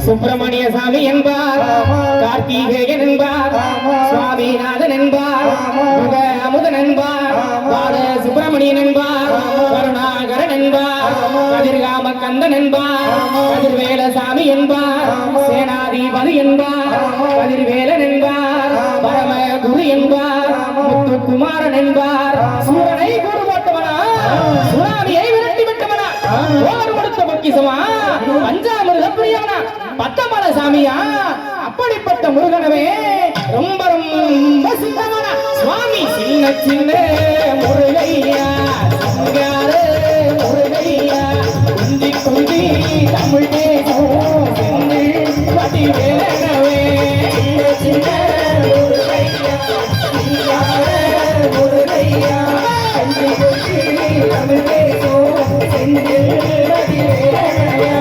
சுப்பிரமணிய சாமி என்பார், கார்த்திகேயன் என்பார், சுவாமிநாதன் என்பார், அமுதன் என்பார், பால சுப்பிரமணியன் என்பார், கருணாகரன் என்பார், கதிர்காம கந்தன் என்பார், கதிர்வேலசாமி என்பார், சேனாதிபதி என்பார், கதிர்வேலன் என்பார், பரம குரு என்பார், முத்துக்குமாரன் என்பார், சூரனை கூறு போட்டவனா, சுனாமியை விரட்டி விட்டவனா, ஓர் கொடுத்த பொக்கிசமா, பஞ்சாமிருத பிரியவனா, பத்தமல சாமியா, அப்படிப்பட்ட முருகனவே ரொம்ப ரொம்ப சின்னமான சுவாமி. சின்ன சின்ன முருகையா, சிங்கார முருகையா, குந்தி குந்தி தமிழ் தேசம் சென்று வடிவேலனவே. சின்ன சின்ன முருகையா, சிங்கார முருகையா, குந்தி குந்தி தமிழ் தேசம் சென்று வடிவேலனையா.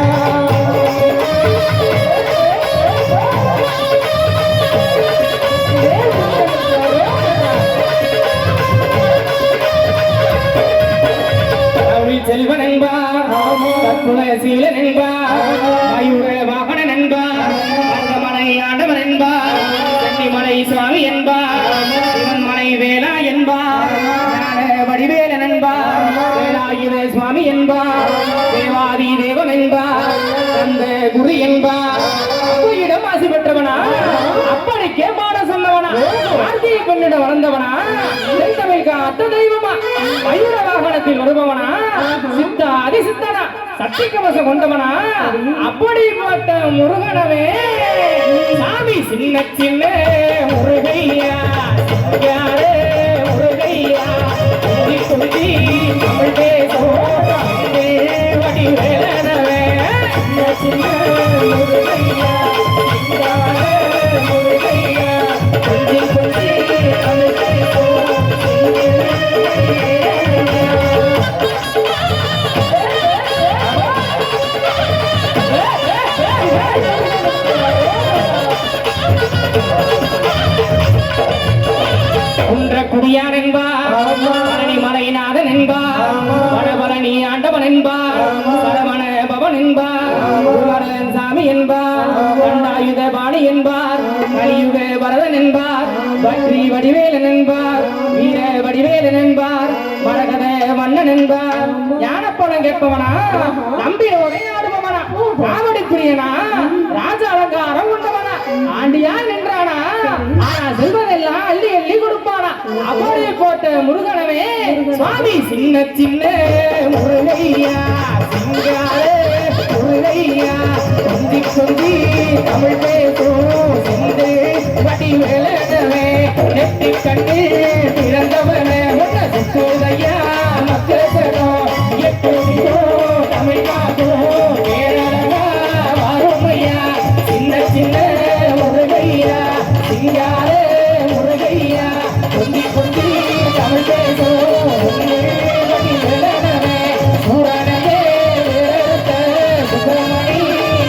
செல்வன் என்பார், சீலன் என்பார், மயூர வாகனன் என்பார், மலை ஆண்டவன் என்பார், சென்னிமலை சுவாமி என்பார், சிவன்மலை வேலா என்பார், வடிவேலன் என்பார், வேலாயுத சுவாமி என்பார், தேவாதி தேவன் என்பார், அந்த குரு என்பார். அப்பையிடம் ஆசி பெற்றவனா, அப்படிக்கே பாட சொன்னவனா, கார்த்திகை பெண்ணிடம் வளர்ந்தவனா, அத்த தெய்வமா, மயூர வாகனத்தில் வருபவனா, சித்தா அதிசித்தனா, சக்தி கவசம் கொண்டவனா, அப்படிப்பட்ட முருகனவே சாமி. சின்ன சின்ன முருகையா, யாரே முருகையா, குந்தி குந்தி தமிழ் தேசம் வடிவேலனவே. சின்ன சின்ன முருகையா, யாரே முருகையா, குந்தி குந்தி தமிழ் தேசம். குடியான் என்பார், பழனி மலைநாதன் என்பார், வடபழனி ஆண்டவன் என்பார், சரவண பவன் என்பார், சாமி என்பார், கண்டாயுத பாணி என்பார், கலியுக வரதன் என்பார், பக்ரி வடிவேலன் என்பார், வீர வடிவேலன் என்பார், மரகத மன்னன் என்பார். ஞானப்பழம் கேட்பவனா, நம்பியோரை ஆடுபவனா, காவடி பிரியனா, ராஜ அலங்காரம் கொண்டவனா, ஆண்டியா நின்றானா, ஆனா செல்வதெல்லாம் அள்ளி அள்ளி கொடுப்பானா, அப்படியே போட்ட முருகனவே சுவாமி. சின்ன சின்ன முருகையா, சிங்கார முருகையா, குந்தி குந்தி தமிழ் பேசும் சென்று வடிவேலனவே. நெட்டி கண்டு பிறந்தவனே முன்னையா மக்களும் எப்படியோ தமிழ் காக்கும் கேரளா வாருமையா. சின்ன சின்ன முருகையா, சிங்கார முருகையா, குந்தி குந்தி தமிழ் பேசும் வடிவேலனவே. சூரனையே சுப்பிரமணி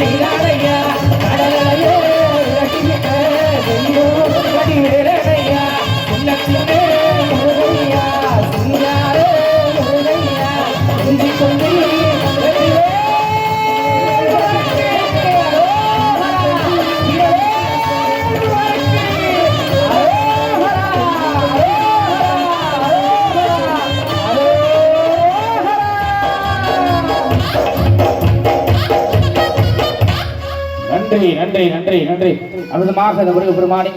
நீராடையா, கடலையே இறக்கிவிட்ட வடிவேலனையா. சின்ன சின்ன முருகையா, சிங்கார முருகையா, குந்தி குந்தி நன்றி நன்றி நன்றி நன்றி. அமிர்தமாக இந்த முருக பெருமானி